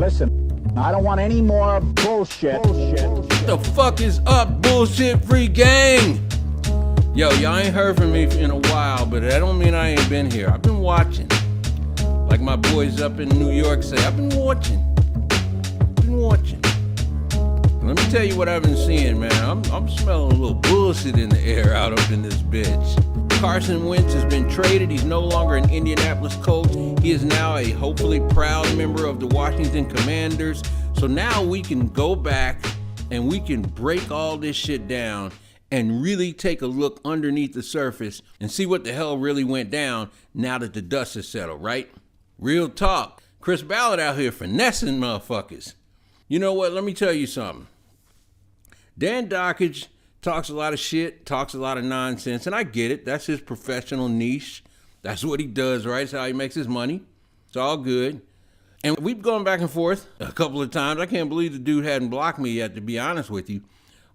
listen, I don't want any more bullshit. What the fuck is up, bullshit free gang? Yo, y'all ain't heard from me in a while, but that don't mean I ain't been here. I've been watching. Like my boys up in New York say, I've been watching. Let me tell you what I've been seeing, man. I'm smelling a little bullshit in the air out up in this bitch. Carson Wentz has been traded. He's no longer an Indianapolis Colt. He is now a hopefully proud member of the Washington Commanders. So now we can go back and we can break all this shit down and really take a look underneath the surface and see what the hell really went down now that the dust has settled, right? Real talk. Chris Ballard out here finessing motherfuckers. You know what? Let me tell you something. Dan Dockage talks a lot of shit, talks a lot of nonsense, and I get it. That's his professional niche. That's what he does, right? It's how he makes his money. It's all good. And we've gone back and forth a couple of times. I can't believe the dude hadn't blocked me yet, to be honest with you.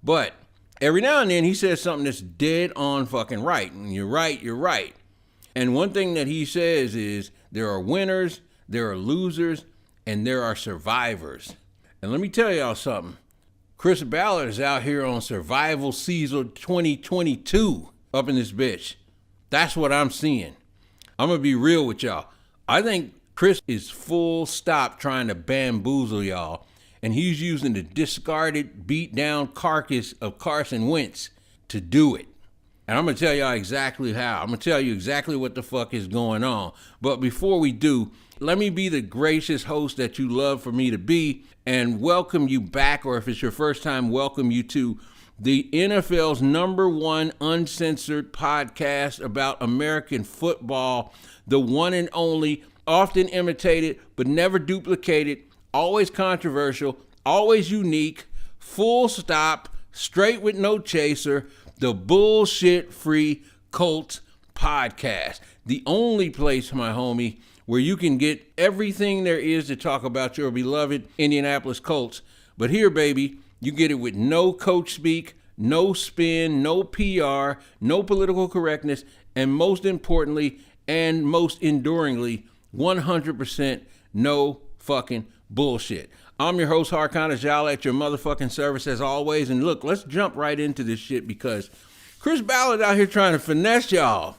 But every now and then he says something that's dead on fucking right. And you're right. And one thing that he says is there are winners, there are losers, and there are survivors. And let me tell y'all something. Chris Ballard is out here on survival season 2022 up in this bitch. That's what I'm seeing. I'm going to be real with y'all. I think Chris is full stop trying to bamboozle y'all. And he's using the discarded, beat down carcass of Carson Wentz to do it. And I'm going to tell y'all exactly how. I'm going to tell you exactly what the fuck is going on. But before we do, let me be the gracious host that you love for me to be and welcome you back, or if it's your first time, welcome you to the NFL's #1 uncensored podcast about American football, the one and only, often imitated but never duplicated, always controversial, always unique, full stop, straight with no chaser, the bullshit-free Colts podcast. The only place, my homie, where you can get everything there is to talk about your beloved Indianapolis Colts. But here, baby, you get it with no coach speak, no spin, no PR, no political correctness, and most importantly, and most enduringly, 100% no fucking bullshit. I'm your host, Harkana Jala, at your motherfucking service as always. And look, let's jump right into this shit because Chris Ballard out here trying to finesse y'all.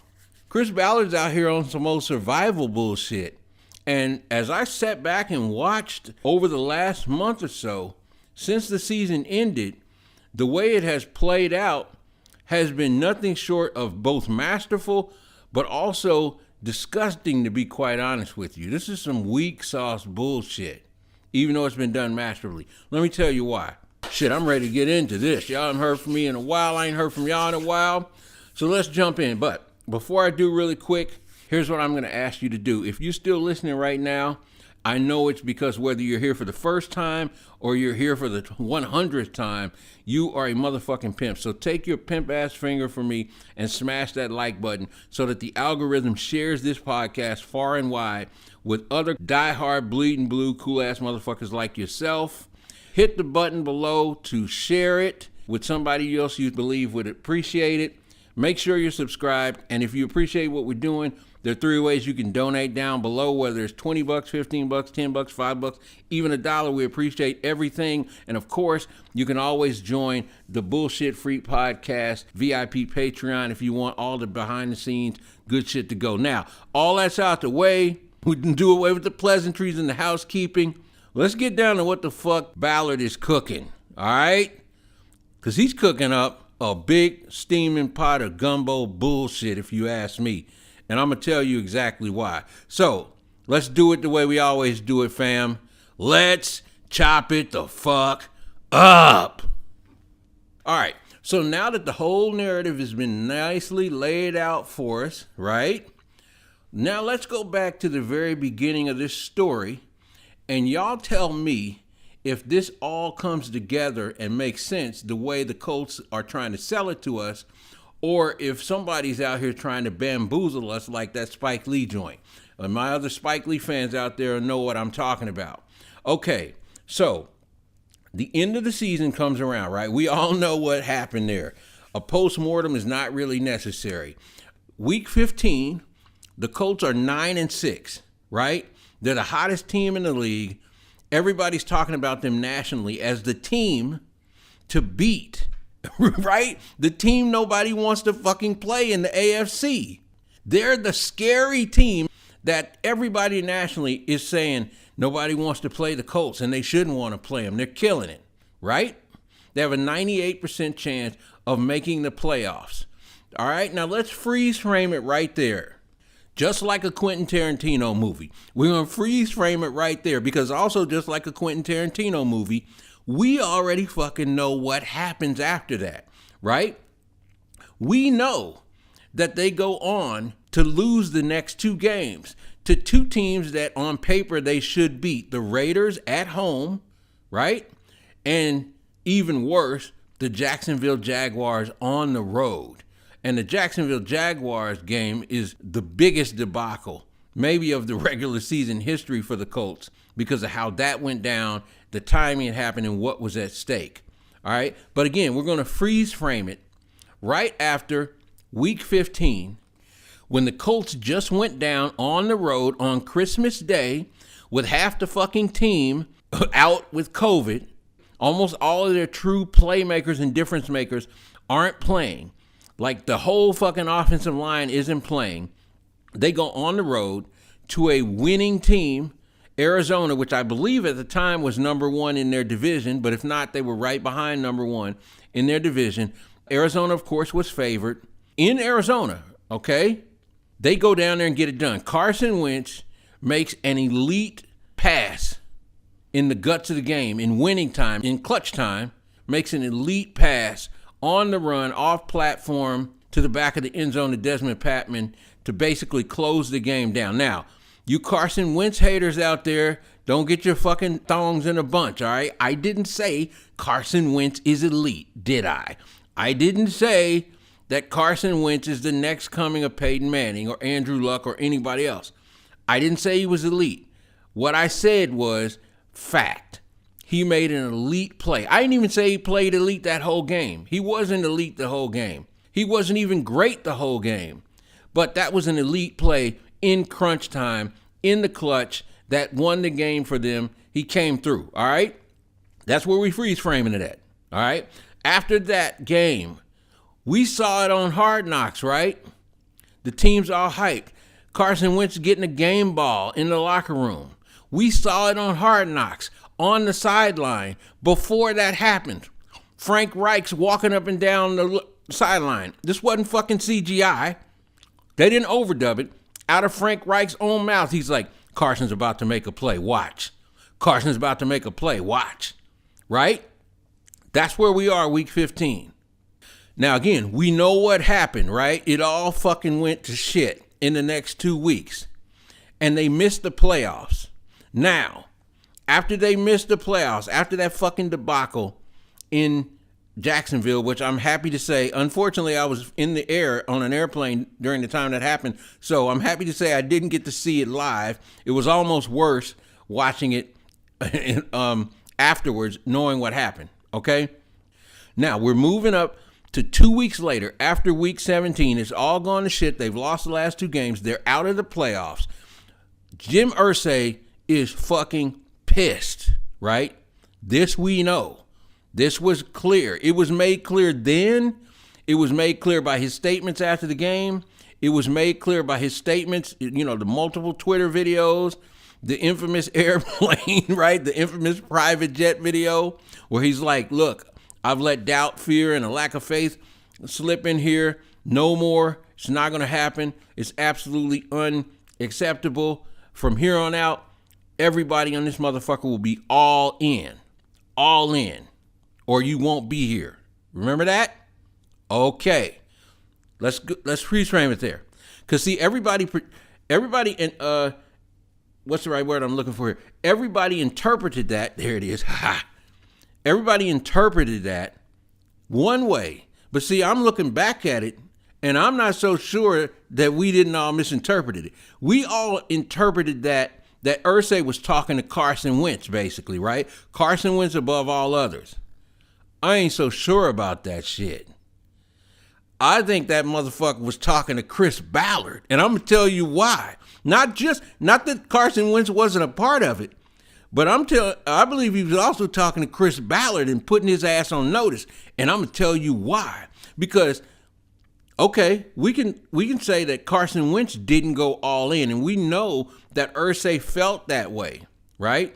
Chris Ballard's out here on some old survival bullshit. And as I sat back and watched over the last month or so, since the season ended, the way it has played out has been nothing short of both masterful, but also disgusting, to be quite honest with you. This is some weak sauce bullshit, even though it's been done masterfully. Let me tell you why. Shit, I'm ready to get into this. Y'all haven't heard from me in a while. I ain't heard from y'all in a while. So let's jump in. But before I do really quick, here's what I'm going to ask you to do. If you're still listening right now, I know it's because whether you're here for the first time or you're here for the 100th time, you are a motherfucking pimp. So take your pimp ass finger from me and smash that like button so that the algorithm shares this podcast far and wide with other diehard bleeding blue cool ass motherfuckers like yourself. Hit the button below to share it with somebody else you believe would appreciate it. Make sure you're subscribed, and if you appreciate what we're doing, there are 3 ways you can donate down below, whether it's $20, $15, $10, $5, even $1. We appreciate everything, and of course, you can always join the Bullshit Free Podcast VIP Patreon if you want all the behind-the-scenes good shit to go. Now, all that's out the way. We can do away with the pleasantries and the housekeeping. Let's get down to what the fuck Ballard is cooking, all right? Because he's cooking up a big steaming pot of gumbo bullshit, if you ask me. And I'm going to tell you exactly why. So, let's do it the way we always do it, fam. Let's chop it the fuck up. All right. So now that the whole narrative has been nicely laid out for us, right? Now let's go back to the very beginning of this story. And y'all tell me if this all comes together and makes sense the way the Colts are trying to sell it to us, or if somebody's out here trying to bamboozle us like that Spike Lee joint. And my other Spike Lee fans out there know what I'm talking about. Okay, so the end of the season comes around, right? We all know what happened there. A post-mortem is not really necessary. Week 15, the Colts are 9-6, right? They're the hottest team in the league. Everybody's talking about them nationally as the team to beat, right? The team nobody wants to fucking play in the AFC. They're the scary team that everybody nationally is saying nobody wants to play the Colts and they shouldn't want to play them. They're killing it, right? They have a 98% chance of making the playoffs. All right, now let's freeze frame it right there. Just like a Quentin Tarantino movie. We're going to freeze frame it right there because also just like a Quentin Tarantino movie, we already fucking know what happens after that, right? We know that they go on to lose the next two games to two teams that on paper they should beat. The Raiders at home, right? And even worse, the Jacksonville Jaguars on the road. And the Jacksonville Jaguars game is the biggest debacle, maybe of the regular season history for the Colts because of how that went down, the timing it happened, and what was at stake. All right? But again, we're going to freeze frame it right after Week 15 when the Colts just went down on the road on Christmas Day with half the fucking team out with COVID. Almost all of their true playmakers and difference makers aren't playing. Like the whole fucking offensive line isn't playing. They go on the road to a winning team, Arizona, which I believe at the time was number one in their division, but if not, they were right behind number one in their division. Arizona, of course, was favored. In Arizona, okay, they go down there and get it done. Carson Wentz makes an elite pass in the guts of the game, in winning time, in clutch time, makes an elite pass on the run, off platform to the back of the end zone to Desmond Patman to basically close the game down. Now, you Carson Wentz haters out there, don't get your fucking thongs in a bunch, all right? I didn't say Carson Wentz is elite, did I? I didn't say that Carson Wentz is the next coming of Peyton Manning or Andrew Luck or anybody else. I didn't say he was elite. What I said was fact. He made an elite play. I didn't even say he played elite that whole game. He wasn't elite the whole game. He wasn't even great the whole game. But that was an elite play in crunch time, in the clutch, that won the game for them. He came through, all right? That's where we freeze framing it at, all right? After that game, we saw it on Hard Knocks, right? The team's all hyped. Carson Wentz getting a game ball in the locker room. We saw it on Hard Knocks. On the sideline, before that happened, Frank Reich's walking up and down the sideline. This wasn't fucking CGI. They didn't overdub it. Out of Frank Reich's own mouth, he's like, Carson's about to make a play, watch. Carson's about to make a play, watch. Right? That's where we are, Week 15. Now, again, we know what happened, right? It all fucking went to shit in the next 2 weeks. And they missed the playoffs. Now, after they missed the playoffs, after that fucking debacle in Jacksonville, which I'm happy to say, unfortunately, I was in the air on an airplane during the time that happened, so I'm happy to say I didn't get to see it live. It was almost worse watching it afterwards, knowing what happened, okay? Now, we're moving up to 2 weeks later, after Week 17. It's all gone to shit. They've lost the last two games. They're out of the playoffs. Jim Irsay is fucking pissed, right? This we know. This was clear. It was made clear then. It was made clear by his statements after the game. It was made clear by his statements, you know, the multiple Twitter videos, the infamous airplane, right? The infamous private jet video where he's like, look, I've let doubt, fear, and a lack of faith slip in here. No more. It's not going to happen. It's absolutely unacceptable. From here on out, everybody on this motherfucker will be all in, or you won't be here. Remember that? Okay, let's freeze frame it there, cause see everybody, and what's the right word I'm looking for here? Everybody interpreted that. There it is. Everybody interpreted that one way, but see, I'm looking back at it, and I'm not so sure that we didn't all misinterpret it. We all interpreted that Irsay was talking to Carson Wentz, basically, right? Carson Wentz above all others. I ain't so sure about that shit. I think that motherfucker was talking to Chris Ballard, and I'm going to tell you why. Not that Carson Wentz wasn't a part of it, But I believe he was also talking to Chris Ballard and putting his ass on notice. And I'm gonna tell you why. Because, okay, we can say that Carson Wentz didn't go all in, and we know that Irsay felt that way, right?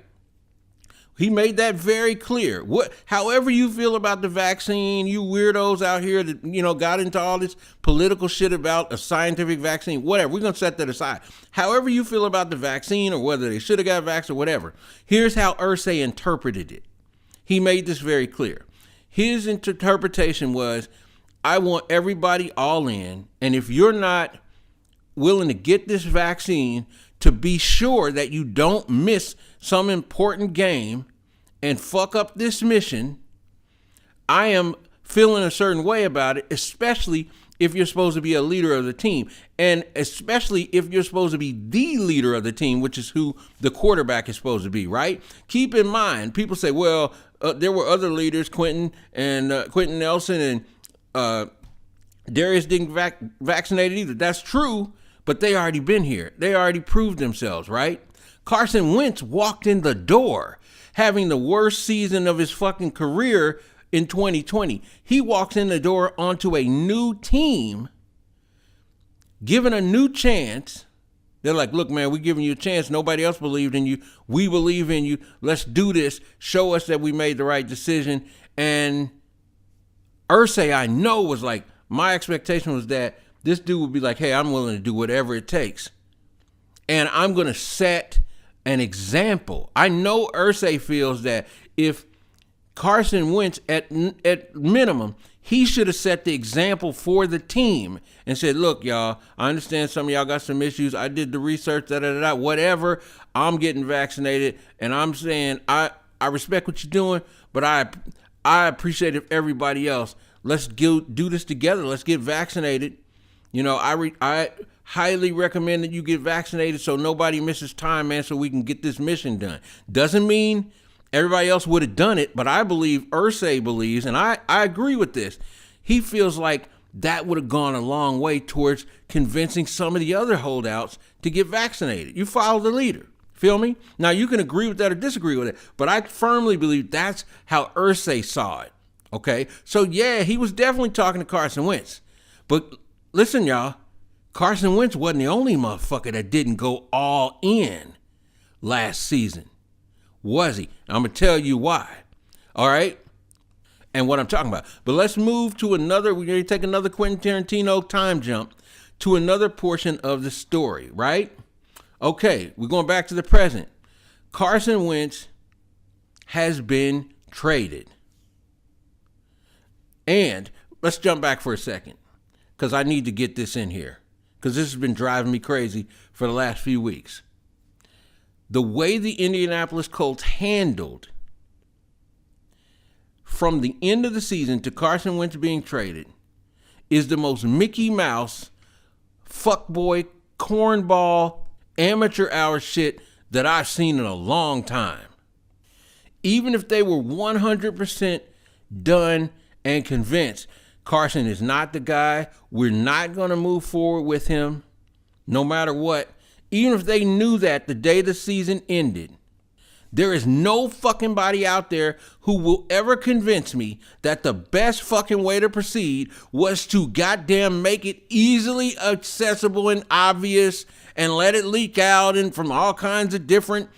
He made that very clear. However you feel about the vaccine, you weirdos out here that, got into all this political shit about a scientific vaccine, whatever, we're going to set that aside. However you feel about the vaccine or whether they should have got vaxxed or whatever, here's how Irsay interpreted it. He made this very clear. His interpretation was, I want everybody all in, and if you're not willing to get this vaccine, to be sure that you don't miss some important game and fuck up this mission, I am feeling a certain way about it, especially if you're supposed to be a leader of the team, and especially if you're supposed to be the leader of the team, which is who the quarterback is supposed to be, right? Keep in mind, people say, well, there were other leaders, Quentin Nelson and Darius didn't vaccinated either. That's true, but they already been here. They already proved themselves, right? Carson Wentz walked in the door having the worst season of his fucking career in 2020. He walks in the door onto a new team, given a new chance. They're like, look, man, we're giving you a chance. Nobody else believed in you. We believe in you. Let's do this. Show us that we made the right decision. And Irsay, I know, was like, my expectation was that this dude would be like, hey, I'm willing to do whatever it takes. And I'm going to set an example. I know Irsay feels that if Carson Wentz, at minimum, he should have set the example for the team and said, look, y'all, I understand some of y'all got some issues. I did the research, whatever. I'm getting vaccinated. And I'm saying, I respect what you're doing, but I appreciate if everybody else, let's do this together. Let's get vaccinated. I highly recommend that you get vaccinated so nobody misses time, man, so we can get this mission done. Doesn't mean everybody else would have done it, but I believe Irsay believes, and I agree with this. He feels like that would have gone a long way towards convincing some of the other holdouts to get vaccinated. You follow the leader. Feel me? Now, you can agree with that or disagree with it, but I firmly believe that's how Irsay saw it. Okay? So, yeah, he was definitely talking to Carson Wentz. But listen, y'all, Carson Wentz wasn't the only motherfucker that didn't go all in last season, was he? I'm going to tell you why. All right? And what I'm talking about. But let's move to we're going to take another Quentin Tarantino time jump to another portion of the story, right? Okay, we're going back to the present. Carson Wentz has been traded. And let's jump back for a second, because I need to get this in here, because this has been driving me crazy for the last few weeks. The way the Indianapolis Colts handled from the end of the season to Carson Wentz being traded is the most Mickey Mouse, fuckboy, cornball, amateur hour shit that I've seen in a long time. Even if they were 100% done and convinced Carson is not the guy, we're not going to move forward with him no matter what, even if they knew that the day the season ended, there is no fucking body out there who will ever convince me that the best fucking way to proceed was to goddamn make it easily accessible and obvious and let it leak out and from all kinds of different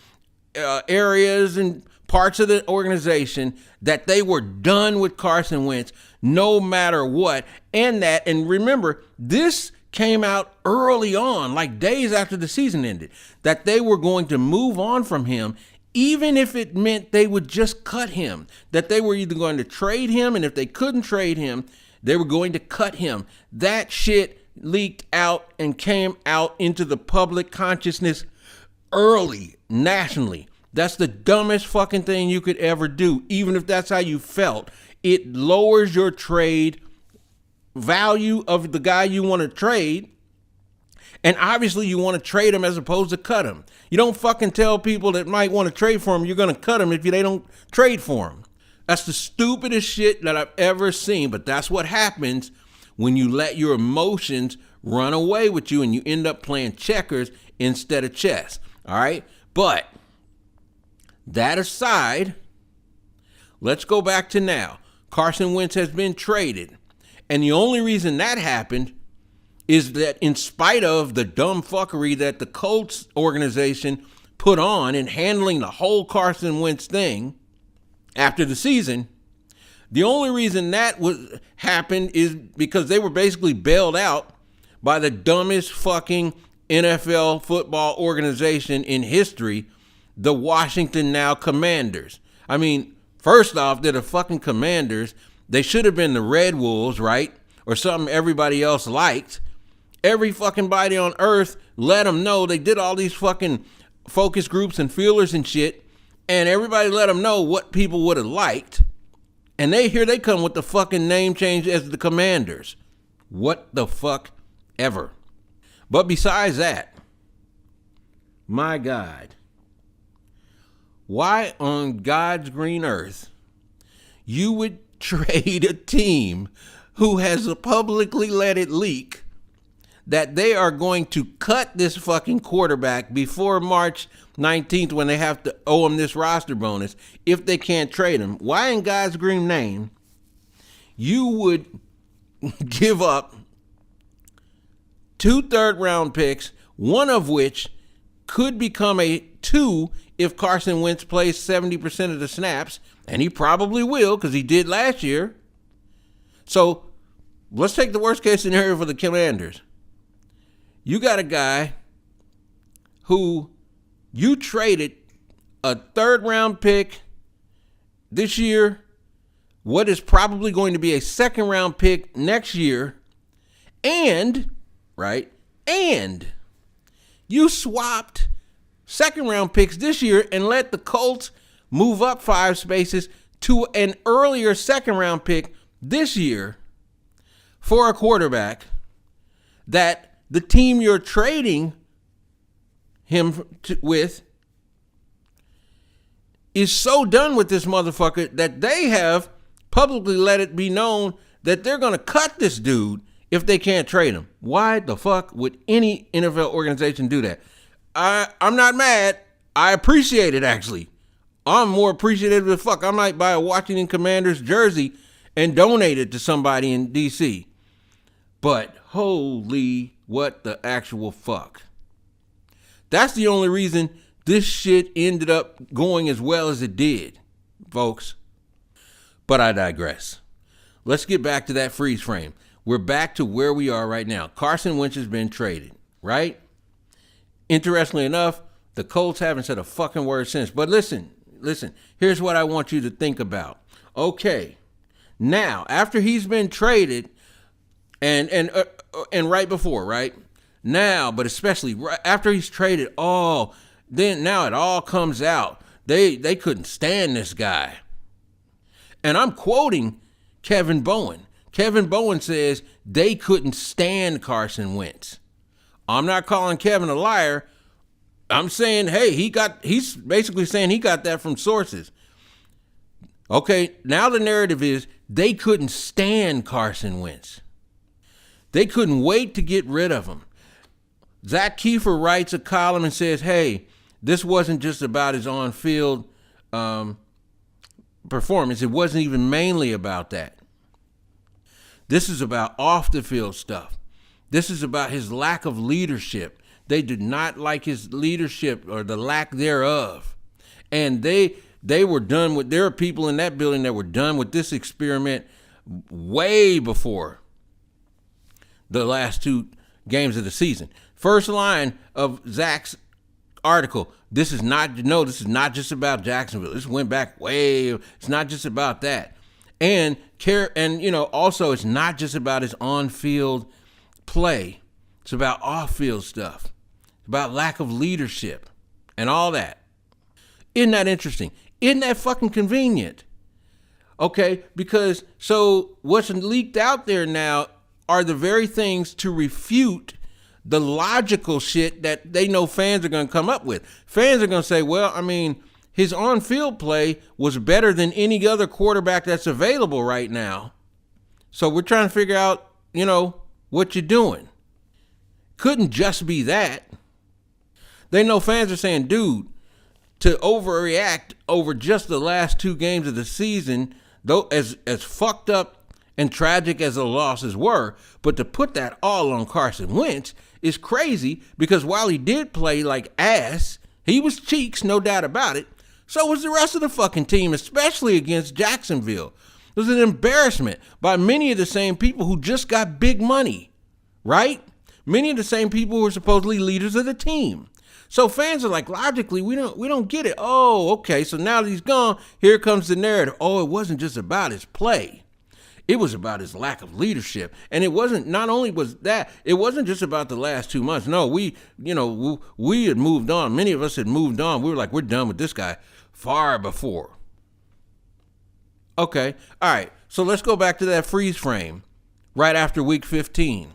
areas and parts of the organization that they were done with Carson Wentz no matter what. And remember, this came out early on, like days after the season ended, that they were going to move on from him, even if it meant they would just cut him, that they were either going to trade him, and if they couldn't trade him, they were going to cut him. That shit leaked out and came out into the public consciousness early, nationally. That's the dumbest fucking thing you could ever do, even if that's how you felt. It lowers your trade value of the guy you want to trade. And obviously you want to trade him as opposed to cut him. You don't fucking tell people that might want to trade for him you're going to cut him if they don't trade for him. That's the stupidest shit that I've ever seen. But that's what happens when you let your emotions run away with you and you end up playing checkers instead of chess. All right? But That aside, let's go back to now. Carson Wentz has been traded. And the only reason that happened is that in spite of the dumb fuckery that the Colts organization put on in handling the whole Carson Wentz thing after the season, the only reason that happened is because they were basically bailed out by the dumbest fucking NFL football organization in history, the Washington now Commanders. I mean, first off, they're the fucking Commanders. They should have been the Red Wolves, right? Or something everybody else liked. Every fucking body on earth let them know. They did all these fucking focus groups and feelers and shit, and everybody let them know what people would have liked. And here they come with the fucking name change as the Commanders. What the fuck ever. But besides that, my God, why on God's green earth you would trade a team who has publicly let it leak that they are going to cut this fucking quarterback before March 19th when they have to owe him this roster bonus if they can't trade him? Why in God's green name you would give up 2 third-round picks, one of which could become a 2 if Carson Wentz plays 70% of the snaps, and he probably will because he did last year. So let's take the worst-case scenario for the Commanders. You got a guy who you traded a 3rd-round pick this year, what is probably going to be a 2nd-round pick next year, and you swapped 2nd-round picks this year and let the Colts move up 5 spaces to an earlier 2nd-round pick this year for a quarterback that the team you're trading him with is so done with this motherfucker that they have publicly let it be known that they're going to cut this dude if they can't trade him. Why the fuck would any NFL organization do that? I'm not mad. I appreciate it, actually. I'm more appreciative of fuck. I might buy a Washington Commanders jersey and donate it to somebody in D.C. But holy, what the actual fuck. That's the only reason this shit ended up going as well as it did, folks. But I digress. Let's get back to that freeze frame. We're back to where we are right now. Carson Wentz has been traded, right? Interestingly enough, the Colts haven't said a fucking word since. But listen, here's what I want you to think about. Okay, now, after he's been traded, and right before, right? Now, but especially right after he's traded, then now it all comes out. They couldn't stand this guy. And I'm quoting Kevin Bowen. Kevin Bowen says they couldn't stand Carson Wentz. I'm not calling Kevin a liar. I'm saying, hey, he's basically saying he got that from sources. Okay, now the narrative is they couldn't stand Carson Wentz. They couldn't wait to get rid of him. Zach Kiefer writes a column and says, hey, this wasn't just about his on-field performance. It wasn't even mainly about that. This is about off-the-field stuff. This is about his lack of leadership. They did not like his leadership or the lack thereof. And they were done with, there are people in that building that were done with this experiment way before the last 2 games of the season. First line of Zach's article, this is not just about Jacksonville. This went back way, it's not just about that. And also it's not just about his on-field play. It's about off-field stuff. It's about lack of leadership and all that. Isn't that interesting? Isn't that fucking convenient? Okay, because so what's leaked out there now are the very things to refute the logical shit that they know fans are going to come up with. Fans are going to say, well, I mean, his on-field play was better than any other quarterback that's available right now. So we're trying to figure out, what you're doing. Couldn't just be that. They know fans are saying, dude, to overreact over just the last 2 games of the season, though as fucked up and tragic as the losses were, but to put that all on Carson Wentz is crazy, because while he did play like ass, he was cheeks, no doubt about it. So was the rest of the fucking team, especially against Jacksonville. It was an embarrassment by many of the same people who just got big money, right? Many of the same people who are supposedly leaders of the team. So fans are like, logically, we don't get it. Oh, okay, so now that he's gone, here comes the narrative. Oh, it wasn't just about his play. It was about his lack of leadership. And it wasn't, not only was that, it wasn't just about the last 2 months. No, we had moved on. Many of us had moved on. We were like, we're done with this guy far before. Okay, all right, so let's go back to that freeze frame right after week 15.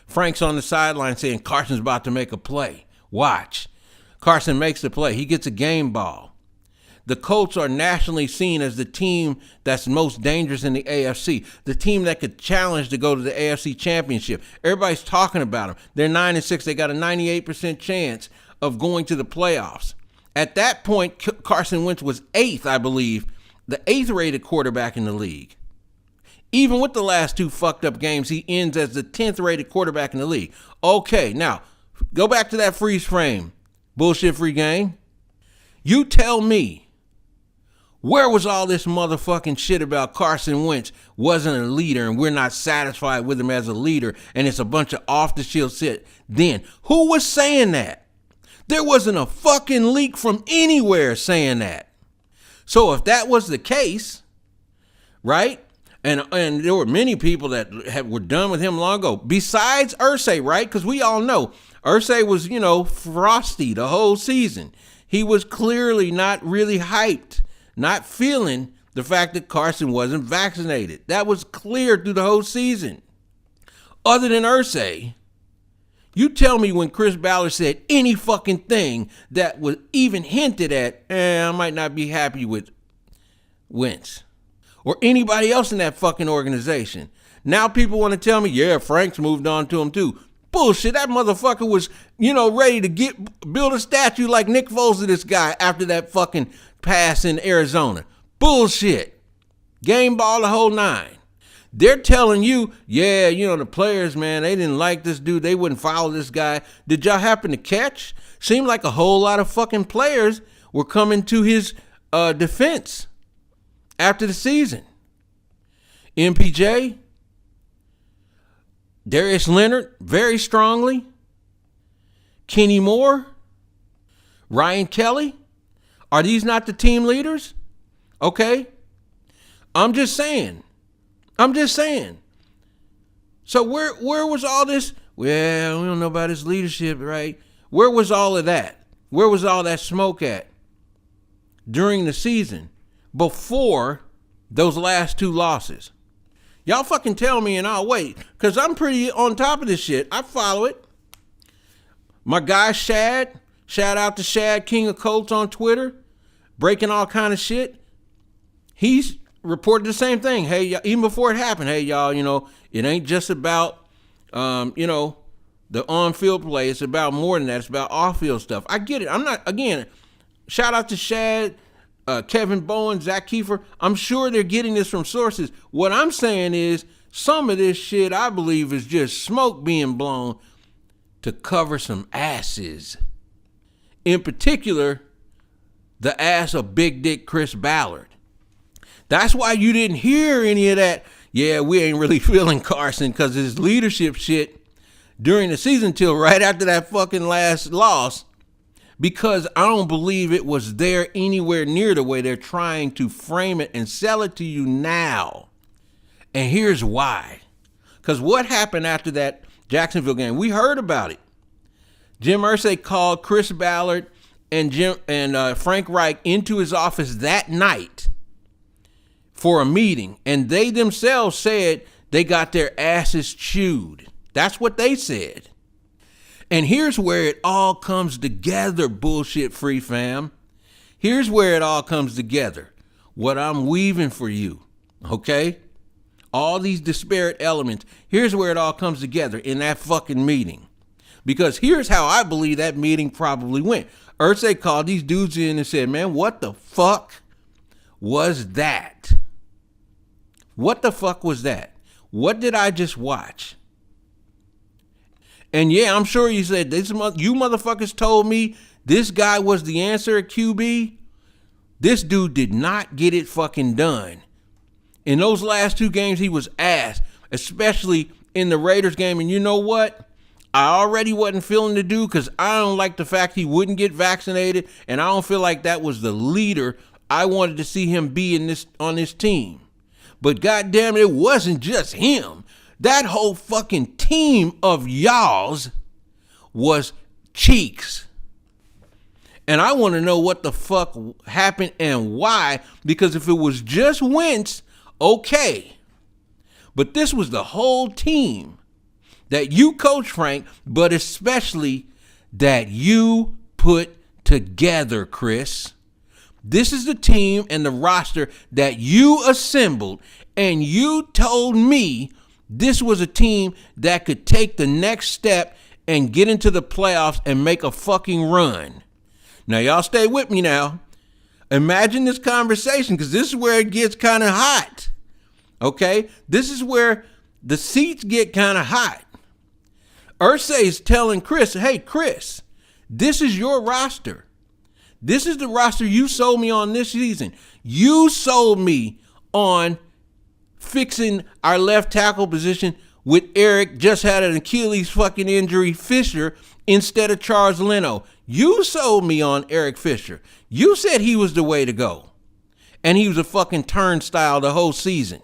Frank's on the sideline saying Carson's about to make a play. Watch. Carson makes the play. He gets a game ball. The Colts are nationally seen as the team that's most dangerous in the AFC, the team that could challenge to go to the AFC Championship. Everybody's talking about them. They're 9-6. They got a 98% chance of going to the playoffs. At that point, Carson Wentz was 8th, I believe, the 8th rated quarterback in the league. Even with the last 2 fucked up games, he ends as the 10th rated quarterback in the league. Okay, now, go back to that freeze frame. Bullshit free game. You tell me, where was all this motherfucking shit about Carson Wentz wasn't a leader and we're not satisfied with him as a leader and it's a bunch of off-the-shield shit? Then, who was saying that? There wasn't a fucking leak from anywhere saying that. So if that was the case, right? And there were many people that were done with him long ago, besides Irsay, right? Because we all know Irsay was, frosty the whole season. He was clearly not really hyped, not feeling the fact that Carson wasn't vaccinated. That was clear through the whole season. Other than Irsay, you tell me when Chris Ballard said any fucking thing that was even hinted at, I might not be happy with Wentz. Or anybody else in that fucking organization. Now people want to tell me, yeah, Frank's moved on to him too. Bullshit, that motherfucker was, ready to build a statue like Nick Foles to this guy after that fucking pass in Arizona. Bullshit. Game ball the whole 9. They're telling you, yeah, the players, man, they didn't like this dude. They wouldn't follow this guy. Did y'all happen to catch? Seemed like a whole lot of fucking players were coming to his defense after the season. MPJ, Darius Leonard, very strongly. Kenny Moore, Ryan Kelly. Are these not the team leaders? Okay. I'm just saying. So where was all this? Well, we don't know about his leadership, right? Where was all of that? Where was all that smoke at during the season before those last 2 losses? Y'all fucking tell me and I'll wait, because I'm pretty on top of this shit. I follow it. My guy Shad, shout out to Shad, King of Colts on Twitter, breaking all kind of shit. He's reported the same thing. Hey, even before it happened, hey, y'all, it ain't just about, the on-field play. It's about more than that. It's about off-field stuff. I get it. I'm not, again, shout out to Shad, Kevin Bowen, Zach Kiefer. I'm sure they're getting this from sources. What I'm saying is some of this shit, I believe, is just smoke being blown to cover some asses. In particular, the ass of Big Dick Chris Ballard. That's why you didn't hear any of that, yeah, we ain't really feeling Carson because his leadership shit during the season till right after that fucking last loss, because I don't believe it was there anywhere near the way they're trying to frame it and sell it to you now. And here's why. Because what happened after that Jacksonville game? We heard about it. Jim Irsay called Chris Ballard and Frank Reich into his office that night for a meeting, and they themselves said they got their asses chewed. That's what they said. And here's where it all comes together, bullshit free fam. Here's where it all comes together. What I'm weaving for you, okay? All these disparate elements. Here's where it all comes together in that fucking meeting. Because here's how I believe that meeting probably went. Irsay called these dudes in and said, man, what the fuck was that? What the fuck was that? What did I just watch? And yeah, I'm sure you said, you motherfuckers told me this guy was the answer at QB. This dude did not get it fucking done. In those last 2 games, he was ass, especially in the Raiders game. And you know what? I already wasn't feeling the dude because I don't like the fact he wouldn't get vaccinated, and I don't feel like that was the leader I wanted to see him be on this team. But goddamn it wasn't just him. That whole fucking team of y'alls was cheeks. And I want to know what the fuck happened and why, because if it was just Wentz, okay. But this was the whole team that you coach, Frank, but especially that you put together, Chris. This is the team and the roster that you assembled, and you told me this was a team that could take the next step and get into the playoffs and make a fucking run. Now, y'all stay with me now. Imagine this conversation, because this is where it gets kind of hot. Okay? This is where the seats get kind of hot. Irsay is telling Chris, hey, Chris, this is your roster. This is the roster you sold me on this season. You sold me on fixing our left tackle position with Eric just had an Achilles fucking injury, Fisher, instead of Charles Leno. You sold me on Eric Fisher. You said he was the way to go. And he was a fucking turnstile the whole season.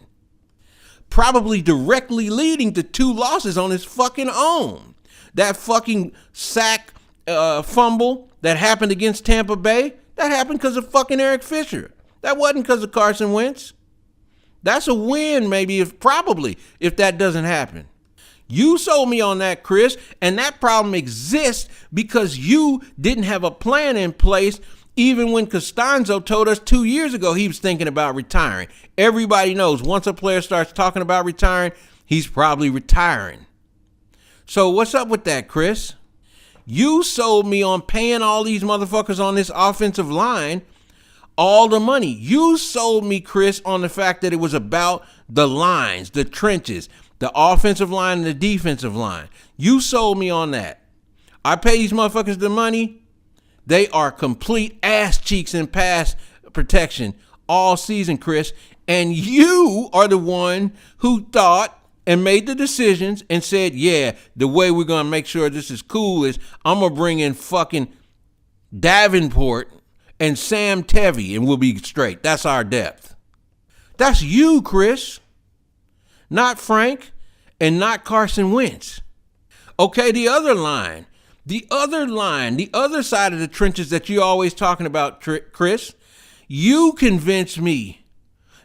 Probably directly leading to 2 losses on his fucking own. That fucking sack fumble that happened against Tampa Bay, that happened because of fucking Eric Fisher. That wasn't because of Carson Wentz. That's a win, maybe, if that doesn't happen. You sold me on that, Chris, and that problem exists because you didn't have a plan in place even when Costanzo told us 2 years ago he was thinking about retiring. Everybody knows once a player starts talking about retiring, he's probably retiring. So what's up with that, Chris? You sold me on paying all these motherfuckers on this offensive line all the money. You sold me, Chris, on the fact that it was about the lines, the trenches, the offensive line and the defensive line. You sold me on that. I pay these motherfuckers the money. They are complete ass cheeks in pass protection all season, Chris. And you are the one who thought and made the decisions and said, yeah, the way we're going to make sure this is cool is I'm going to bring in fucking Davenport and Sam Tevy and we'll be straight. That's our depth. That's you, Chris. Not Frank and not Carson Wentz. Okay, the other side of the trenches that you're always talking about, Chris, you convinced me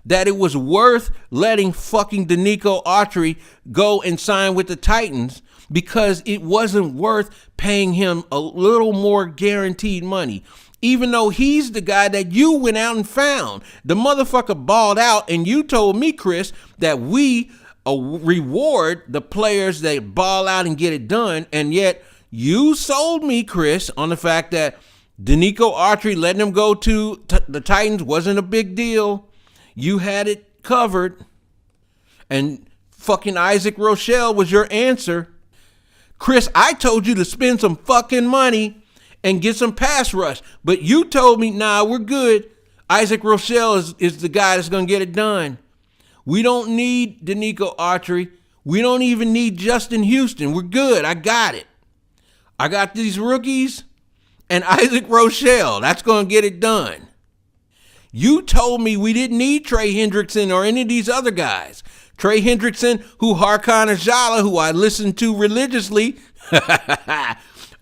that it was worth letting fucking Danico Autry go and sign with the Titans because it wasn't worth paying him a little more guaranteed money. Even though he's the guy that you went out and found. The motherfucker balled out, and you told me, Chris, that we reward the players that ball out and get it done, and yet you sold me, Chris, on the fact that Danico Autry letting him go to the Titans wasn't a big deal. You had it covered, and fucking Isaac Rochelle was your answer. Chris, I told you to spend some fucking money and get some pass rush, but you told me, nah, we're good. Isaac Rochelle is the guy that's going to get it done. We don't need Danico Autry. We don't even need Justin Houston. We're good. I got it. I got these rookies and Isaac Rochelle. That's going to get it done. You told me we didn't need Trey Hendrickson or any of these other guys. Trey Hendrickson, who Harkon Ajala, who I listened to religiously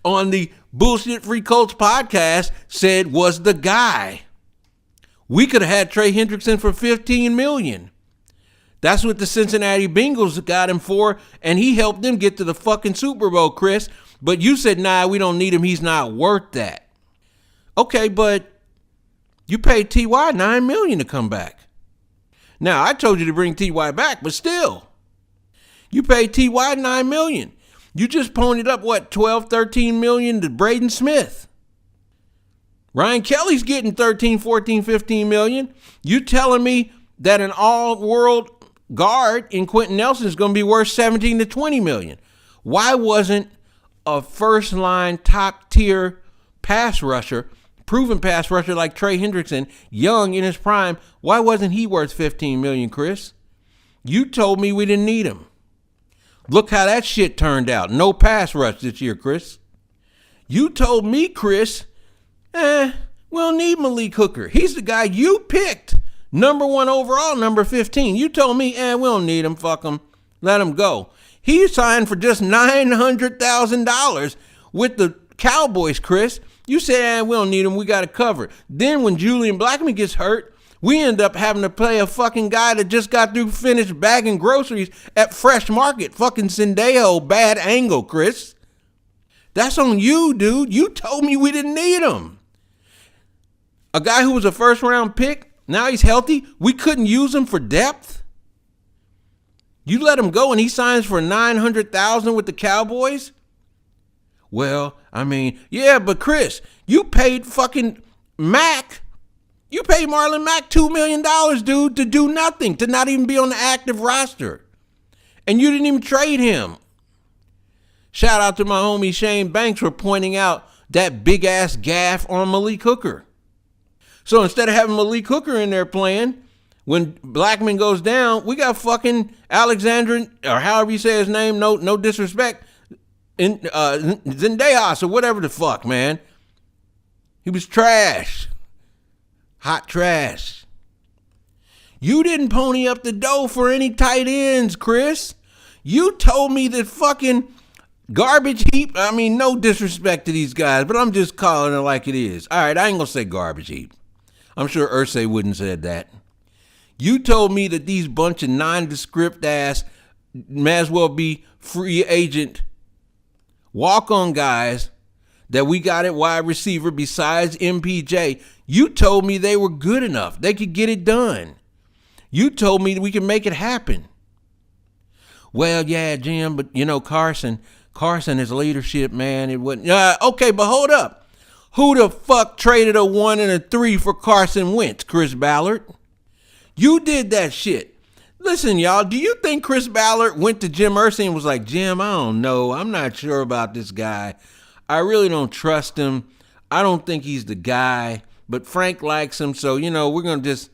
on the Bullshit Free Colts podcast, said was the guy. We could have had Trey Hendrickson for $15 million. That's what the Cincinnati Bengals got him for, and he helped them get to the fucking Super Bowl, Chris. But you said, nah, we don't need him. He's not worth that. Okay, but you paid T.Y. $9 million to come back. Now, I told you to bring T.Y. back, but still. You paid T.Y. $9 million. You just ponied up, what, 12, 13 million to Braden Smith. Ryan Kelly's getting 13, 14, 15 million. You telling me that an all-world guard in Quentin Nelson is going to be worth 17 to 20 million? Why wasn't a first-line, top-tier pass rusher, proven pass rusher like Trey Hendrickson, young in his prime, why wasn't he worth 15 million, Chris? You told me we didn't need him. Look how that shit turned out. No pass rush this year, Chris. You told me, Chris, we don't need Malik Hooker. He's the guy you picked. Number 1 overall, number 15. You told me, we don't need him. Fuck him. Let him go. He signed for just $900,000 with the Cowboys, Chris. You said, we don't need him. We got it covered. Then when Julian Blackmon gets hurt, we end up having to play a fucking guy that just got through finished bagging groceries at Fresh Market. Fucking Sendejo, bad angle, Chris. That's on you, dude. You told me we didn't need him. A guy who was a first-round pick, now he's healthy. We couldn't use him for depth. You let him go and he signs for $900,000 with the Cowboys? Well, I mean, yeah, but Chris, you paid fucking Mack. You paid Marlon Mack $2 million, dude, to do nothing, to not even be on the active roster. And you didn't even trade him. Shout out to my homie Shane Banks for pointing out that big-ass gaffe on Malik Hooker. So instead of having Malik Hooker in there playing, when Blackmon goes down, we got fucking Alexander, or however you say his name, no disrespect, in Zendejas or whatever the fuck, man. He was trash. Hot trash. You didn't pony up the dough for any tight ends, Chris. You told me that fucking garbage heap, I mean, no disrespect to these guys, but I'm just calling it like it is. All right, I ain't gonna say garbage heap. I'm sure Irsay wouldn't have said that. You told me that these bunch of nondescript ass, may as well be free agent, walk-on guys that we got at wide receiver besides MPJ, you told me they were good enough. They could get it done. You told me that we could make it happen. Well, yeah, Jim, but you know, Carson, his leadership, man, it wasn't. Okay, but hold up. Who the fuck traded a 1 and a 3 for Carson Wentz, Chris Ballard? You did that shit. Listen, y'all, do you think Chris Ballard went to Jim Irsay and was like, Jim, I don't know. I'm not sure about this guy. I really don't trust him. I don't think he's the guy. But Frank likes him, so, you know, we're going to just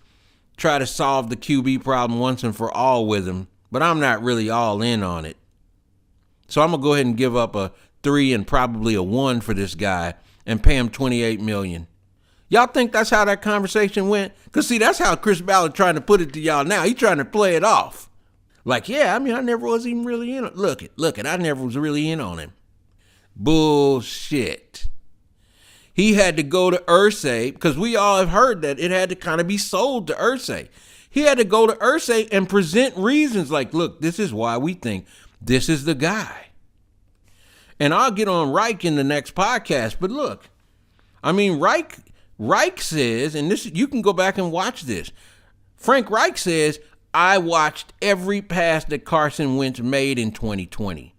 try to solve the QB problem once and for all with him. But I'm not really all in on it. So I'm going to go ahead and give up a 3 and probably a 1 for this guy and pay him $28 million. Y'all think that's how that conversation went? Because, see, that's how Chris Ballard trying to put it to y'all now. He's trying to play it off. Like, yeah, I mean, I never was even really in on it. Look it, I never was really in on him. Bullshit. He had to go to Irsay, because we all have heard that it had to kind of be sold to Irsay. He had to go to Irsay and present reasons like, look, this is why we think this is the guy. And I'll get on Reich in the next podcast, but look, I mean, Reich says, and this, you can go back and watch this. Frank Reich says, I watched every pass that Carson Wentz made in 2020.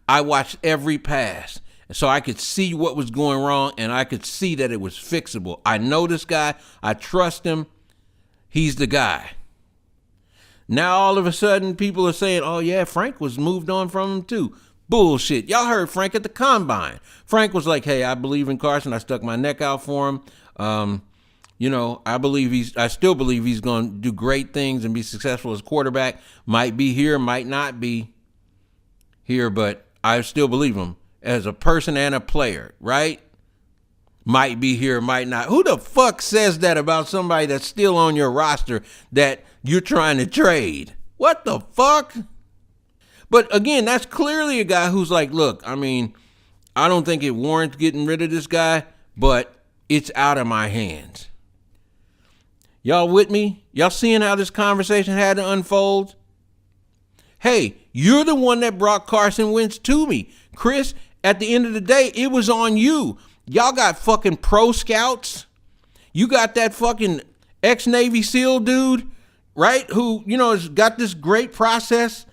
I watched every pass. So I could see what was going wrong, and I could see that it was fixable. I know this guy. I trust him. He's the guy. Now all of a sudden, people are saying, oh, yeah, Frank was moved on from him too. Bullshit. Y'all heard Frank at the Combine. Frank was like, hey, I believe in Carson. I stuck my neck out for him. You know, I still believe he's going to do great things and be successful as quarterback. Might be here, might not be here, but I still believe him as a person and a player, right? Might be here, might not. Who the fuck says that about somebody that's still on your roster that you're trying to trade? What the fuck? But again, that's clearly a guy who's like, look, I mean, I don't think it warrants getting rid of this guy, but it's out of my hands. Y'all with me? Y'all seeing how this conversation had to unfold? Hey, you're the one that brought Carson Wentz to me. Chris, at the end of the day, it was on you. Y'all got fucking pro scouts. You got that fucking ex-Navy SEAL dude, right? Who, you know, has got this great process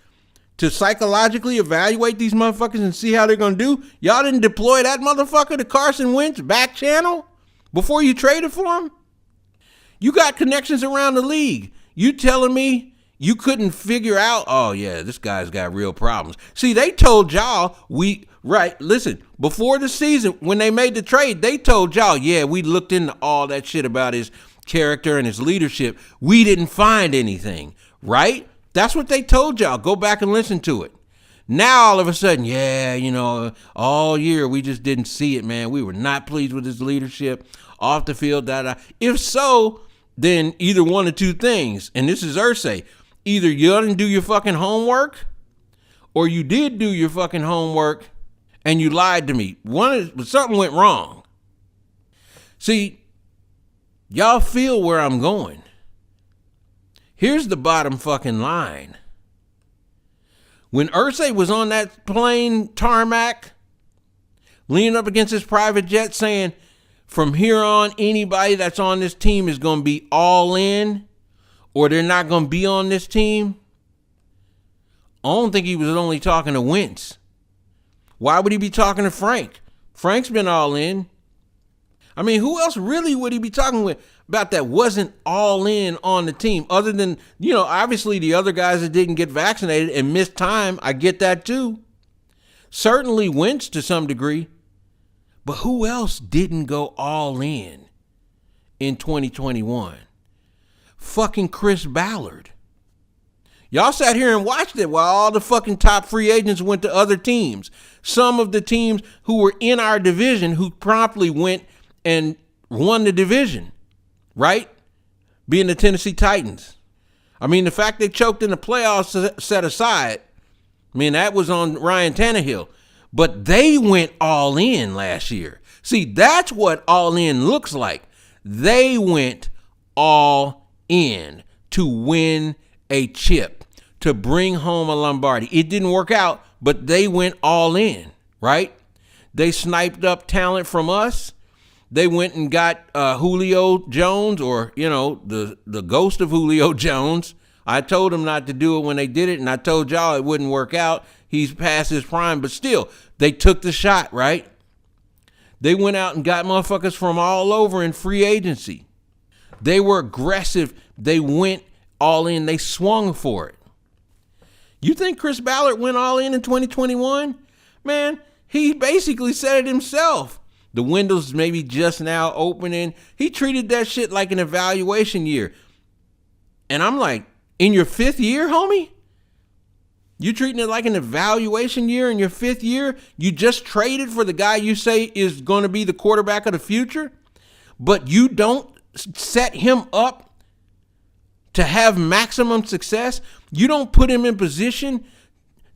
to psychologically evaluate these motherfuckers and see how they're going to do? Y'all didn't deploy that motherfucker to Carson Wentz back channel before you traded for him? You got connections around the league. You telling me you couldn't figure out, oh yeah, this guy's got real problems. See, they told y'all, listen, before the season, when they made the trade, they told y'all, yeah, we looked into all that shit about his character and his leadership. We didn't find anything, right? That's what they told y'all. Go back and listen to it. Now, all of a sudden, yeah, all year we just didn't see it, man. We were not pleased with his leadership off the field. If so, then either one of two things, and this is Irsay. Either you didn't do your fucking homework, or you did do your fucking homework and you lied to me. Something went wrong. See, y'all feel where I'm going. Here's the bottom fucking line. When Irsay was on that plane tarmac, leaning up against his private jet saying, from here on, anybody that's on this team is going to be all in, or they're not going to be on this team, I don't think he was only talking to Wentz. Why would he be talking to Frank? Frank's been all in. I mean, who else really would he be talking with about that wasn't all in on the team? Other than, obviously the other guys that didn't get vaccinated and missed time. I get that too. Certainly Wentz to some degree. But who else didn't go all in 2021? Fucking Chris Ballard. Y'all sat here and watched it while all the fucking top free agents went to other teams. Some of the teams who were in our division who promptly went and won the division, right? Being the Tennessee Titans. I mean, the fact they choked in the playoffs set aside, that was on Ryan Tannehill. But they went all in last year. See, that's what all in looks like. They went all in to win a chip, to bring home a Lombardi. It didn't work out, but they went all in, right? They sniped up talent from us. They went and got Julio Jones, or, the ghost of Julio Jones. I told them not to do it when they did it, and I told y'all it wouldn't work out. He's past his prime, but still, they took the shot, right? They went out and got motherfuckers from all over in free agency. They were aggressive. They went all in. They swung for it. You think Chris Ballard went all in 2021? Man, he basically said it himself. The window's maybe just now opening. He treated that shit like an evaluation year. And I'm like, in your fifth year, homie? You treating it like an evaluation year in your fifth year? You just traded for the guy you say is going to be the quarterback of the future, but you don't set him up to have maximum success? You don't put him in position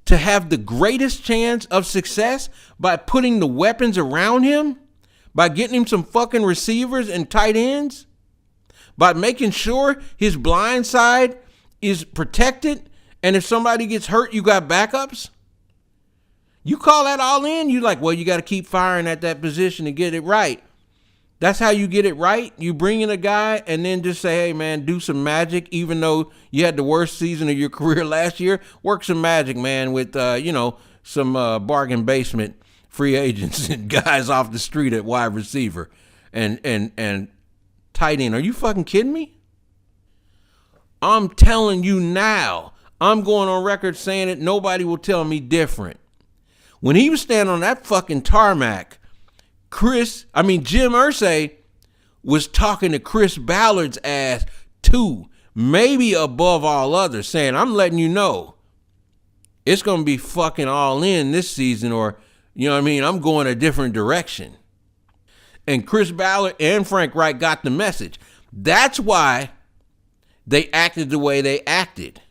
to have the greatest chance of success by putting the weapons around him, by getting him some fucking receivers and tight ends, by making sure his blind side is protected, and if somebody gets hurt, you got backups? You call that all in? You like, well, you got to keep firing at that position to get it right. That's how you get it right. You bring in a guy and then just say, hey, man, do some magic. Even though you had the worst season of your career last year, work some magic, man, with, some bargain basement free agents and guys off the street at wide receiver and tight end. Are you fucking kidding me? I'm telling you now, I'm going on record saying it. Nobody will tell me different. When he was standing on that fucking tarmac, Jim Irsay was talking to Chris Ballard's ass too, maybe above all others, saying, I'm letting you know it's going to be fucking all in this season, or, I'm going a different direction. And Chris Ballard and Frank Reich got the message. That's why they acted the way they acted.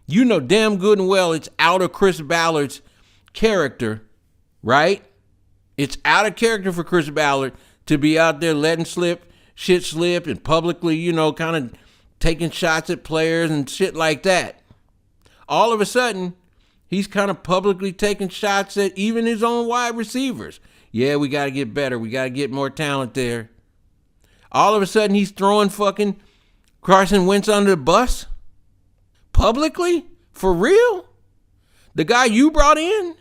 You know damn good and well it's out of Chris Ballard's character, right? It's out of character for Chris Ballard to be out there letting shit slip and publicly, kind of taking shots at players and shit like that. All of a sudden, he's kind of publicly taking shots at even his own wide receivers. Yeah, we got to get better. We got to get more talent there. All of a sudden, he's throwing fucking Carson Wentz under the bus? Publicly? For real? The guy you brought in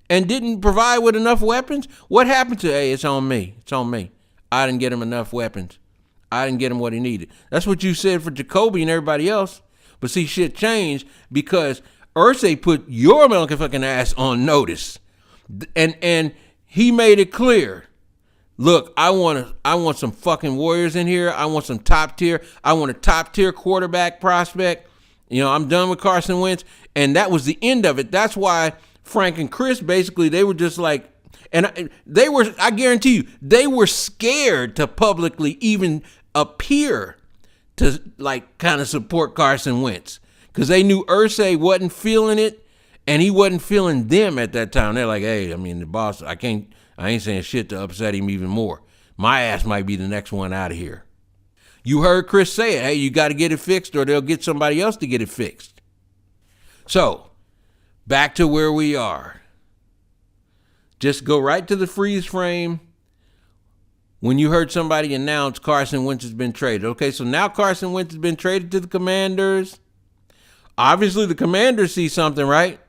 and didn't provide with enough weapons? What happened to, hey, it's on me. It's on me. I didn't get him enough weapons. I didn't get him what he needed. That's what you said for Jacoby and everybody else. But see, shit changed because Irsay put your motherfucking ass on notice. And he made it clear. Look, I want some fucking Warriors in here. I want some top tier. I want a top tier quarterback prospect. You know, I'm done with Carson Wentz. And that was the end of it. That's why Frank and Chris, basically, they were just like, and they were, I guarantee you, they were scared to publicly even appear to like kind of support Carson Wentz. Because they knew Irsay wasn't feeling it and he wasn't feeling them at that time. They're like, hey, I mean, the boss, I ain't saying shit to upset him even more. My ass might be the next one out of here. You heard Chris say it. Hey, you got to get it fixed or they'll get somebody else to get it fixed. So, back to where we are. Just go right to the freeze frame when you heard somebody announce Carson Wentz has been traded. Okay, so now Carson Wentz has been traded to the Commanders. Obviously, the Commanders see something, right?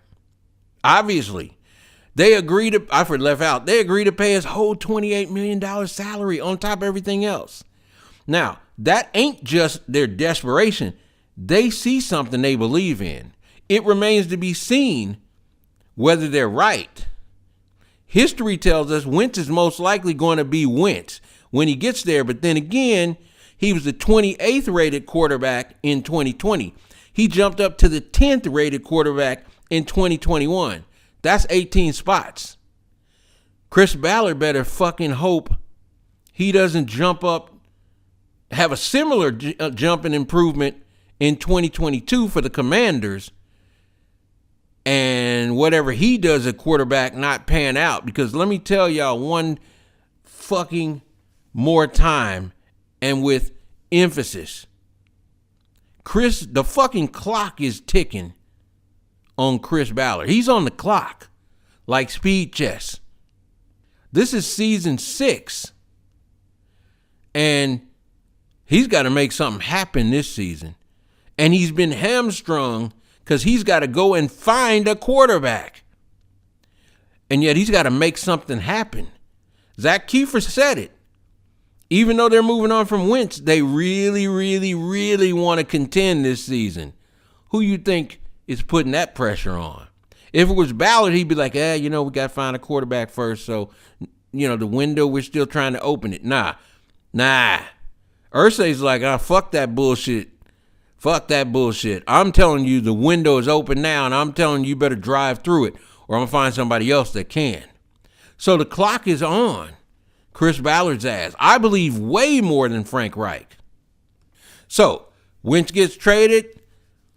Obviously. They agree to, I left out, they agree to pay his whole $28 million salary on top of everything else. Now, that ain't just their desperation. They see something they believe in. It remains to be seen whether they're right. History tells us Wentz is most likely going to be Wentz when he gets there. But then again, he was the 28th rated quarterback in 2020. He jumped up to the 10th rated quarterback in 2021. That's 18 spots. Chris Ballard better fucking hope he doesn't jump up, have a similar jump in improvement in 2022 for the Commanders, and whatever he does at quarterback not pan out. Because let me tell y'all one fucking more time and with emphasis. Chris, the fucking clock is ticking on Chris Ballard. He's on the clock like speed chess. This is season 6. And he's got to make something happen this season. And he's been hamstrung because he's got to go and find a quarterback. And yet he's got to make something happen. Zach Kiefer said it. Even though they're moving on from Wentz, they really, really, really want to contend this season. Who you think is putting that pressure on? If it was Ballard, he'd be like, we got to find a quarterback first. So, the window, we're still trying to open it. Nah. Irsay's like, fuck that bullshit. Fuck that bullshit. I'm telling you the window is open now, and I'm telling you better drive through it, or I'm going to find somebody else that can. So the clock is on Chris Ballard's ass. I believe way more than Frank Reich. So, Wentz gets traded.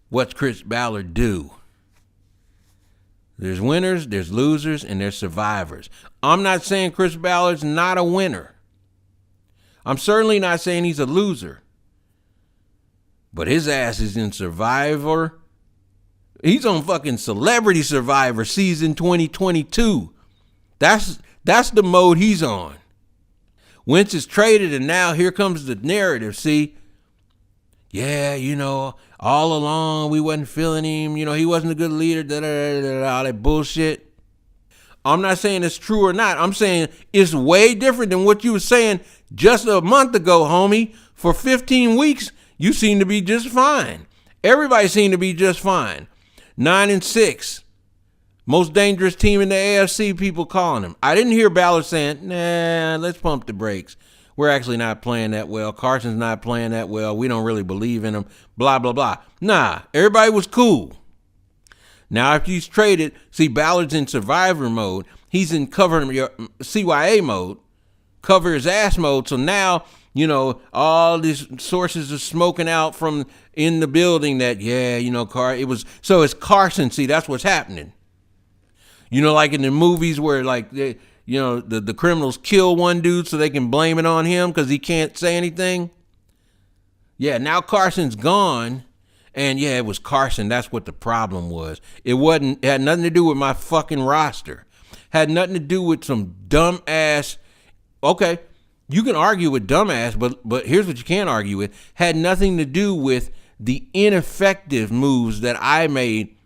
What's Chris Ballard do? There's winners, there's losers, and there's survivors. I'm not saying Chris Ballard's not a winner. I'm certainly not saying he's a loser. But his ass is in Survivor. He's on fucking Celebrity Survivor season 2022. That's the mode he's on. Wentz is traded, and now here comes the narrative. See, all along we wasn't feeling him. He wasn't a good leader. All that bullshit. I'm not saying it's true or not. I'm saying it's way different than what you were saying just a month ago, homie. For 15 weeks, you seem to be just fine. Everybody seemed to be just fine. 9-6. Most dangerous team in the AFC, people calling him. I didn't hear Ballard saying, let's pump the brakes. We're actually not playing that well. Carson's not playing that well. We don't really believe in him. Blah, blah, blah. Nah, everybody was cool. Now, if he's traded, see, Ballard's in survivor mode. He's in cover your CYA mode, cover his ass mode. So now, all these sources are smoking out from in the building that, it's Carson. See, that's what's happening. Like in the movies where like, the criminals kill one dude so they can blame it on him because he can't say anything. Yeah, now Carson's gone. And it was Carson. That's what the problem was. It had nothing to do with my fucking roster. Had nothing to do with some dumb ass. Okay, you can argue with dumbass, but here's what you can't argue with. Had nothing to do with the ineffective moves that I made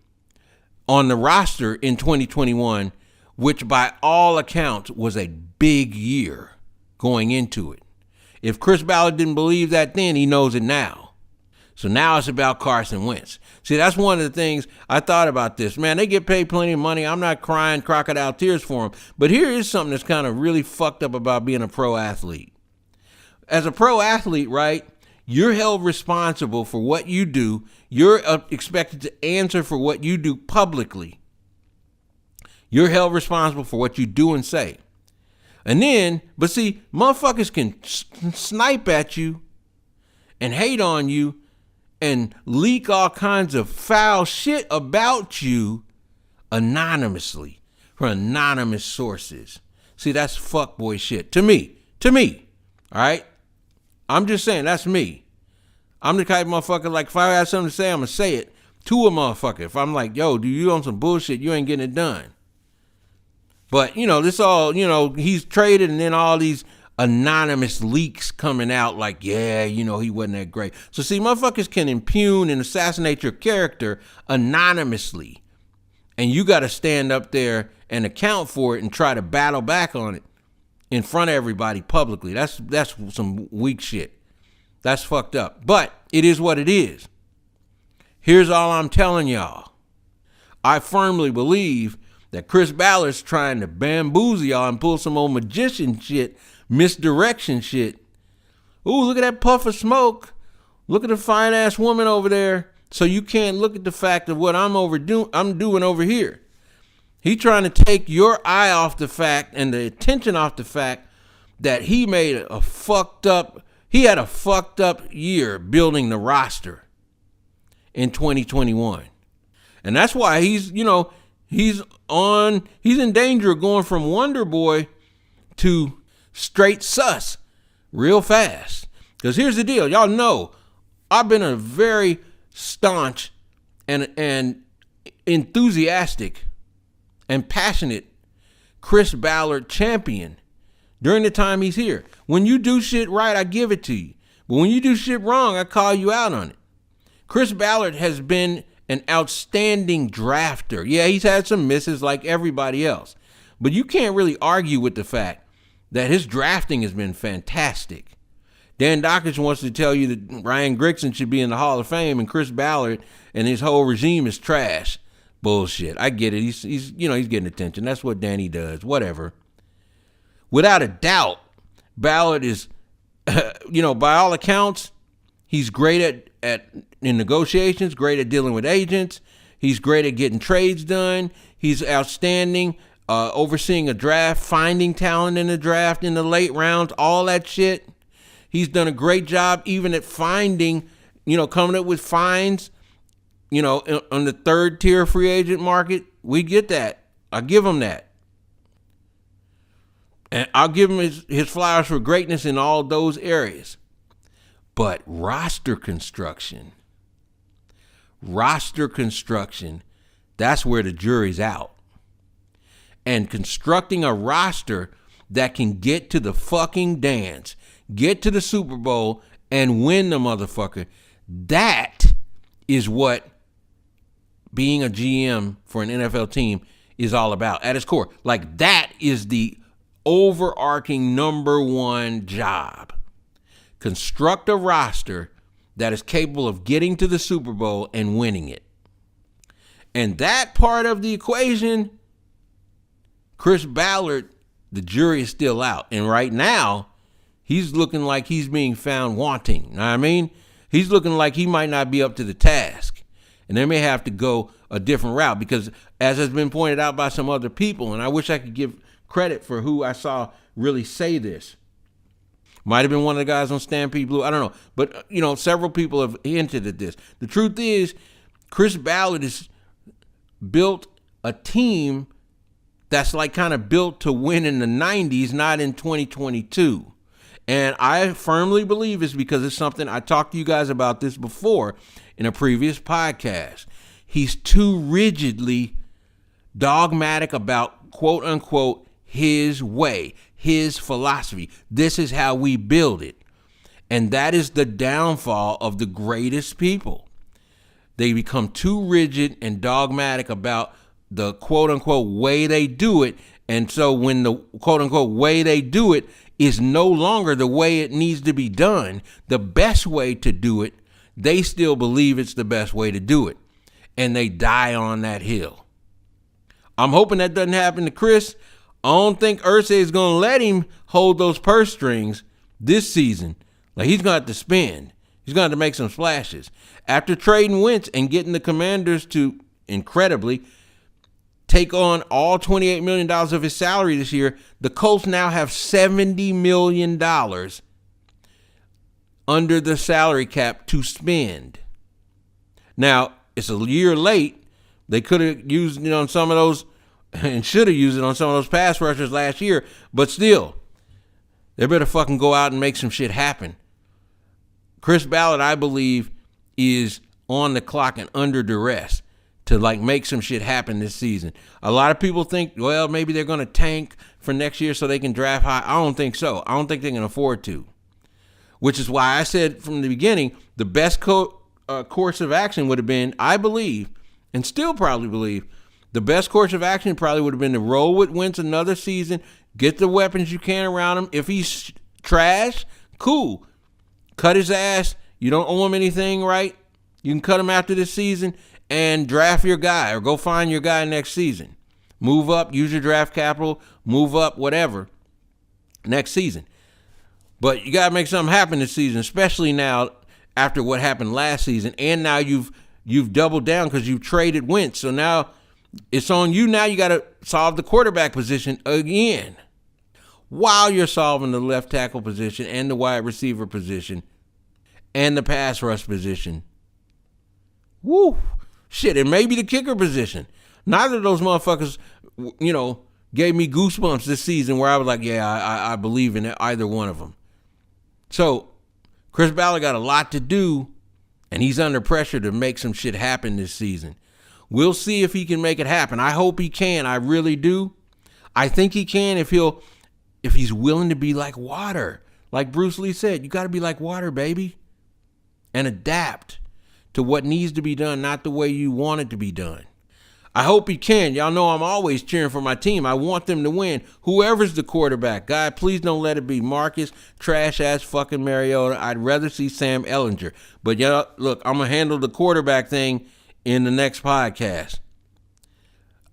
on the roster in 2021, which by all accounts was a big year going into it. If Chris Ballard didn't believe that then, he knows it now. So now it's about Carson Wentz. See, that's one of the things I thought about this. Man, they get paid plenty of money. I'm not crying crocodile tears for them. But here is something that's kind of really fucked up about being a pro athlete. As a pro athlete, right, you're held responsible for what you do. You're expected to answer for what you do publicly. You're held responsible for what you do and say. And then, but see, motherfuckers can snipe at you and hate on you and leak all kinds of foul shit about you anonymously from anonymous sources. See, that's fuckboy shit. To me. All right? I'm just saying, that's me. I'm the type of motherfucker, like, if I have something to say, I'm going to say it to a motherfucker. If I'm like, yo, do you on some bullshit, you ain't getting it done. But, this all, he's traded and then all these anonymous leaks coming out like, yeah, he wasn't that great. So, see, motherfuckers can impugn and assassinate your character anonymously. And you got to stand up there and account for it and try to battle back on it in front of everybody publicly. That's some weak shit. That's fucked up. But it is what it is. Here's all I'm telling y'all. I firmly believe that Chris Ballard's trying to bamboozle y'all and pull some old magician shit, misdirection shit. Ooh, look at that puff of smoke. Look at the fine ass woman over there. So you can't look at the fact of what I'm doing over here. He trying to take your eye off the fact and the attention off the fact that he had a fucked up year building the roster in 2021. And that's why he's in danger of going from Wonder Boy to straight sus real fast. Because here's the deal. Y'all know I've been a very staunch and enthusiastic and passionate Chris Ballard champion during the time he's here. When you do shit right, I give it to you. But when you do shit wrong, I call you out on it. Chris Ballard has been an outstanding drafter. Yeah, he's had some misses like everybody else. But you can't really argue with the fact that his drafting has been fantastic. Dan Dockich wants to tell you that Ryan Grigson should be in the Hall of Fame and Chris Ballard and his whole regime is trash. Bullshit. I get it. He's getting attention. That's what Danny does. Whatever. Without a doubt, Ballard is, by all accounts, he's great in negotiations, great at dealing with agents. He's great at getting trades done. He's outstanding, overseeing a draft, finding talent in the draft in the late rounds, all that shit. He's done a great job even at finding, coming up with finds, on the third tier free agent market. We get that. I give him that. And I'll give him his flowers for greatness in all those areas. But roster construction, that's where the jury's out. And constructing a roster that can get to the fucking dance, get to the Super Bowl, and win the motherfucker, that is what being a GM for an NFL team is all about at its core. Like, that is the overarching number one job. Construct a roster that is capable of getting to the Super Bowl and winning it. And that part of the equation, Chris Ballard, the jury is still out. And right now, he's looking like he's being found wanting. You know what I mean? He's looking like he might not be up to the task. And they may have to go a different route because, as has been pointed out by some other people, and I wish I could give credit for who I saw really say this. Might have been one of the guys on Stampede Blue. I don't know. But, several people have hinted at this. The truth is, Chris Ballard has built a team that's like kind of built to win in the 90s, not in 2022. And I firmly believe it's because it's something I talked to you guys about this before in a previous podcast. He's too rigidly dogmatic about, quote unquote, his way, his philosophy. This is how we build it. And that is the downfall of the greatest people. They become too rigid and dogmatic about the quote-unquote way they do it. And so when the quote-unquote way they do it is no longer the way it needs to be done, the best way to do it, they still believe it's the best way to do it. And they die on that hill. I'm hoping that doesn't happen to Chris. I don't think Irsay is going to let him hold those purse strings this season. Like, he's going to have to spend. He's going to have to make some splashes. After trading Wentz and getting the Commanders to, incredibly, take on all $28 million of his salary this year, the Colts now have $70 million under the salary cap to spend. Now, it's a year late. They could have used it on some of those and should have used it on some of those pass rushers last year, but still, they better fucking go out and make some shit happen. Chris Ballard, I believe, is on the clock and under duress to like make some shit happen this season. A lot of people think, well, maybe they're going to tank for next year so they can draft high. I don't think so. I don't think they can afford to, which is why I said from the beginning, the best course of action would have been, I believe, and still probably believe, the best course of action probably would have been to roll with Wentz another season, get the weapons you can around him. If he's trash, cool. Cut his ass. You don't owe him anything, right? You can cut him after this season and draft your guy or go find your guy next season. Move up, use your draft capital, move up, whatever, next season. But you got to make something happen this season, especially now after what happened last season. And now you've doubled down because you've traded Wentz. So now it's on you. Now you got to solve the quarterback position again while you're solving the left tackle position and the wide receiver position and the pass rush position. Woo. Shit, and maybe the kicker position. Neither of those motherfuckers, gave me goosebumps this season where I was like, yeah, I believe in either one of them. So Chris Ballard got a lot to do, and he's under pressure to make some shit happen this season. We'll see if he can make it happen. I hope he can. I really do. I think he can if he's willing to be like water. Like Bruce Lee said, you got to be like water, baby, and adapt to what needs to be done, not the way you want it to be done. I hope he can. Y'all know I'm always cheering for my team. I want them to win. Whoever's the quarterback, God, please don't let it be Marcus, trash-ass fucking Mariota. I'd rather see Sam Ehlinger. But y'all, look, I'm going to handle the quarterback thing in the next podcast.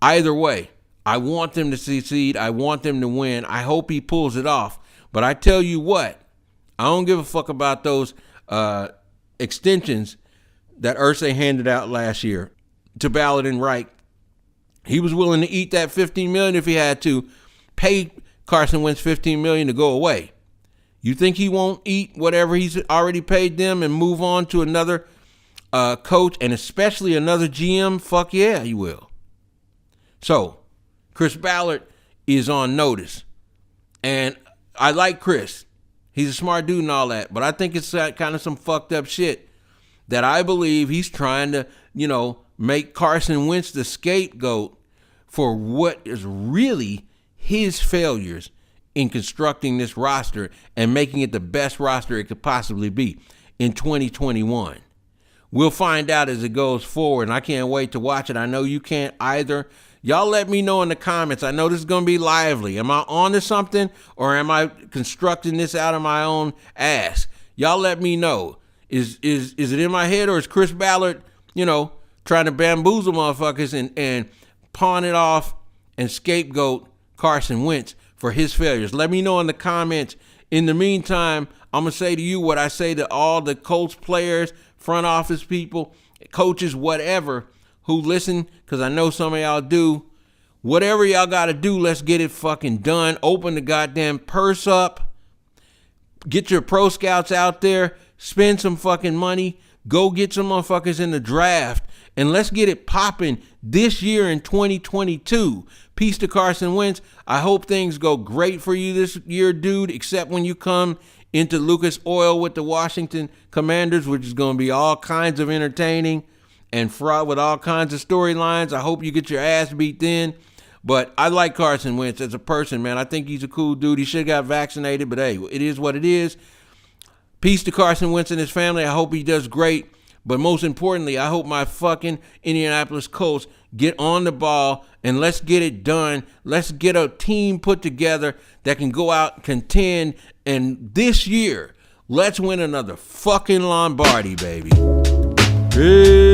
Either way, I want them to succeed. I want them to win. I hope he pulls it off. But I tell you what, I don't give a fuck about those extensions that Irsay handed out last year to Ballard and Reich. He was willing to eat that $15 million if he had to, pay Carson Wentz $15 million to go away. You think he won't eat whatever he's already paid them and move on to another coach and especially another GM? Fuck yeah, he will. So, Chris Ballard is on notice. And I like Chris. He's a smart dude and all that. But I think it's kind of some fucked up shit that I believe he's trying to, make Carson Wentz the scapegoat for what is really his failures in constructing this roster and making it the best roster it could possibly be in 2021. We'll find out as it goes forward, and I can't wait to watch it. I know you can't either. Y'all let me know in the comments. I know this is going to be lively. Am I on to something, or am I constructing this out of my own ass? Y'all let me know. Is it in my head, or is Chris Ballard, trying to bamboozle motherfuckers and pawn it off and scapegoat Carson Wentz for his failures? Let me know in the comments. In the meantime, I'm going to say to you what I say to all the Colts players, front office people, coaches, whatever, who listen, because I know some of y'all do. Whatever y'all got to do, let's get it fucking done. Open the goddamn purse up. Get your pro scouts out there. Spend some fucking money. Go get some motherfuckers in the draft. And let's get it popping this year in 2022. Peace to Carson Wentz. I hope things go great for you this year, dude, except when you come into Lucas Oil with the Washington Commanders, which is going to be all kinds of entertaining and fraught with all kinds of storylines. I hope you get your ass beat then. But I like Carson Wentz as a person, man. I think he's a cool dude. He should have got vaccinated, but hey, it is what it is. Peace to Carson Wentz and his family. I hope he does great. But most importantly, I hope my fucking Indianapolis Colts get on the ball and let's get it done. Let's get a team put together that can go out and contend. And this year, let's win another fucking Lombardi, baby. Peace.